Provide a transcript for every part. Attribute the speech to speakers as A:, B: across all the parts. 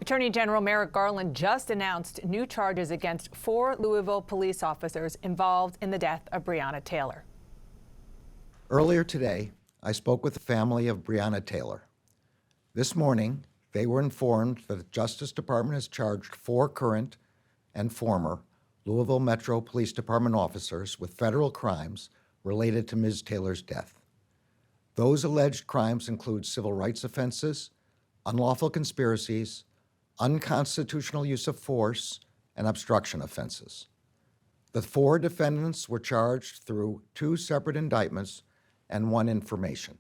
A: Attorney General Merrick Garland just announced new charges against 4 Louisville police officers involved in the death of Breonna Taylor.
B: Earlier today, I spoke with the family of Breonna Taylor. This morning, they were informed that the Justice Department has charged 4 current and former Louisville Metro Police Department officers with federal crimes related to Ms. Taylor's death. Those alleged crimes include civil rights offenses, unlawful conspiracies, unconstitutional use of force, and obstruction offenses. The 4 defendants were charged through 2 separate indictments and 1 information.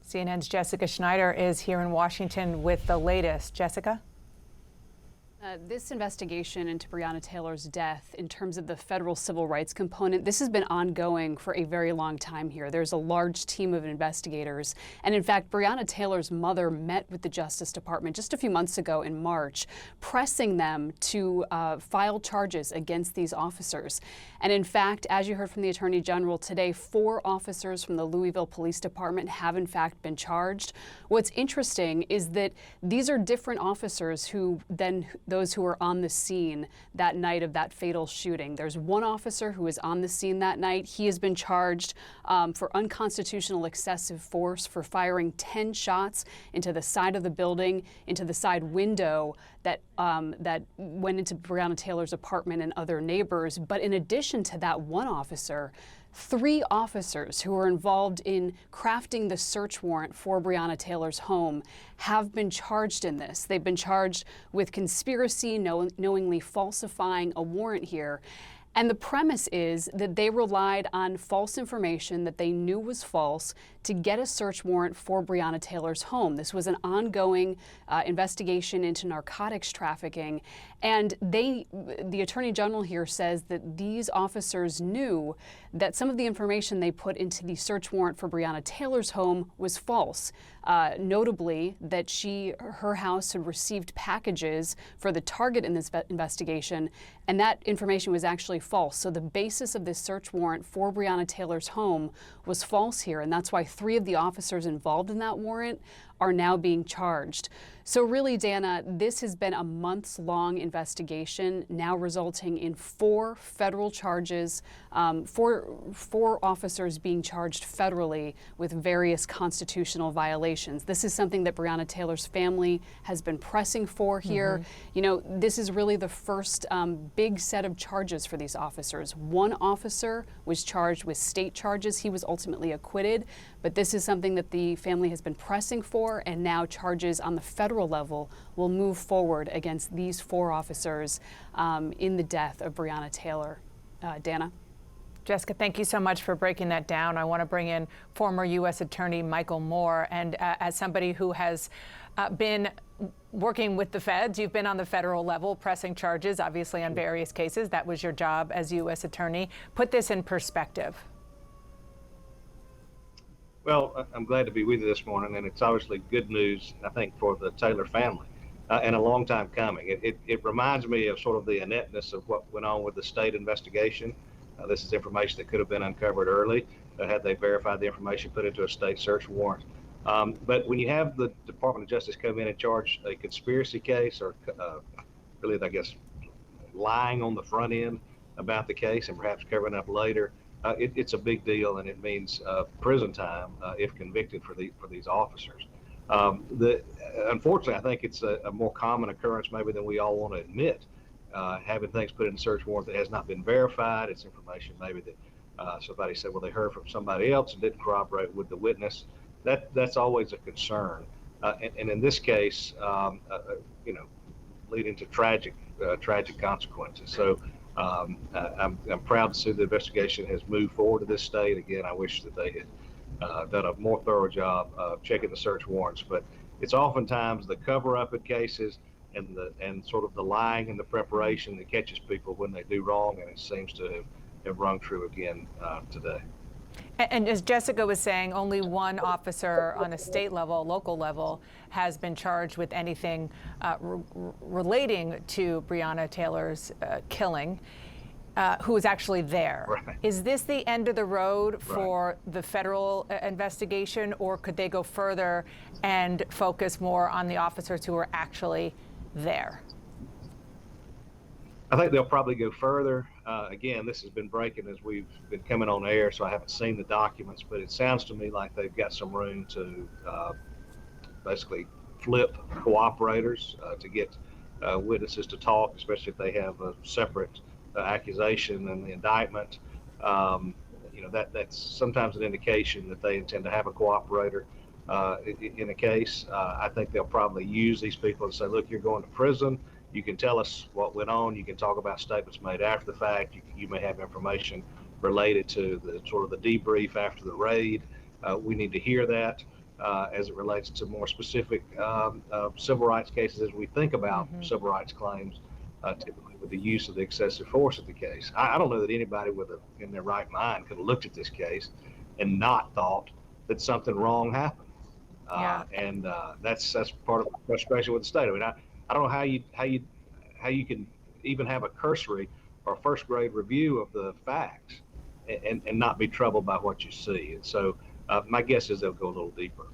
A: CNN's Jessica Schneider is here in Washington with the latest. Jessica?
C: This investigation into Breonna Taylor's death, in terms of the federal civil rights component, this has been ongoing for a very long time here. There's a large team of investigators. And in fact, Breonna Taylor's mother met with the Justice Department just a few months ago in March, pressing them to file charges against these officers. And in fact, as you heard from the Attorney General today, 4 officers from the Louisville Police Department have in fact been charged. What's interesting is that these are different officers who then those who were on the scene that night of that fatal shooting. There's 1 officer who was on the scene that night. He has been charged for unconstitutional excessive force for firing 10 shots into the side of the building, into the side window that went into Breonna Taylor's apartment and other neighbors. But in addition to that 1 officer, 3 officers who were involved in crafting the search warrant for Breonna Taylor's home have been charged in this. They've been charged with conspiracy, knowingly falsifying a warrant here. And the premise is that they relied on false information that they knew was false to get a search warrant for Breonna Taylor's home. This was an ongoing investigation into narcotics trafficking. And the Attorney General here says that these officers knew that some of the information they put into the search warrant for Breonna Taylor's home was false. Notably, that her house had received packages for the target in this investigation, and that information was actually false. So the basis of this search warrant for Breonna Taylor's home was false here, and that's why 3 of the officers involved in that warrant are now being charged. So really, Dana, this has been a months-long investigation, now resulting in 4 federal charges, 4 officers being charged federally with various constitutional violations. This is something that Breonna Taylor's family has been pressing for here. Mm-hmm. You know, this is really the first big set of charges for these officers. 1 officer was charged with state charges. He was ultimately acquitted, but this is something that the family has been pressing for, and now charges on the federal level will move forward against these 4 officers in the death of Breonna Taylor. Dana?
A: Jessica, thank you so much for breaking that down. I want to bring in former U.S. Attorney Michael Moore. And as somebody who has been working with the feds, you've been on the federal level pressing charges, obviously, on various cases. That was your job as U.S. Attorney. Put this in perspective.
D: Well, I'm glad to be with you this morning, and it's obviously good news, I think, for the Taylor family, and a long time coming. It reminds me of sort of the ineptness of what went on with the state investigation. This is information that could have been uncovered early had they verified the information, put into a state search warrant. But when you have the Department of Justice come in and charge a conspiracy case, or really, I guess, lying on the front end about the case and perhaps covering up later, it's a big deal, and it means prison time if convicted for these officers. Unfortunately, I think it's a more common occurrence maybe than we all want to admit, having things put in a search warrant that has not been verified. It's information maybe that somebody said, well, they heard from somebody else and didn't corroborate with the witness. That's always a concern, and in this case, you know, leading to tragic consequences. So. I'm proud to see the investigation has moved forward to this state. Again, I wish that they had done a more thorough job of checking the search warrants, but it's oftentimes the cover-up in cases and sort of the lying and the preparation that catches people when they do wrong, and it seems to have rung true again today.
A: And as Jessica was saying, only 1 officer on a state level, local level, has been charged with anything relating to Breonna Taylor's killing. who was actually there.
D: Right.
A: Is this the end of the road for the federal investigation, or could they go further and focus more on the officers who were actually there?
D: I think they'll probably go further. Again, this has been breaking as we've been coming on air, so I haven't seen the documents, but it sounds to me like they've got some room to basically flip cooperators to get witnesses to talk, especially if they have a separate accusation and the indictment. That's sometimes an indication that they intend to have a cooperator in a case. I think they'll probably use these people and say, look, you're going to prison. You can tell us what went on. You can talk about statements made after the fact. You may have information related to the sort of the debrief after the raid. We need to hear that as it relates to more specific civil rights cases as we think about civil rights claims, typically with the use of the excessive force of the case. I don't know that anybody in their right mind could have looked at this case and not thought that something wrong happened. And that's part of the frustration with the state. I mean, I don't know how you can even have a cursory or first grade review of the facts and not be troubled by what you see. And so my guess is they'll go a little deeper.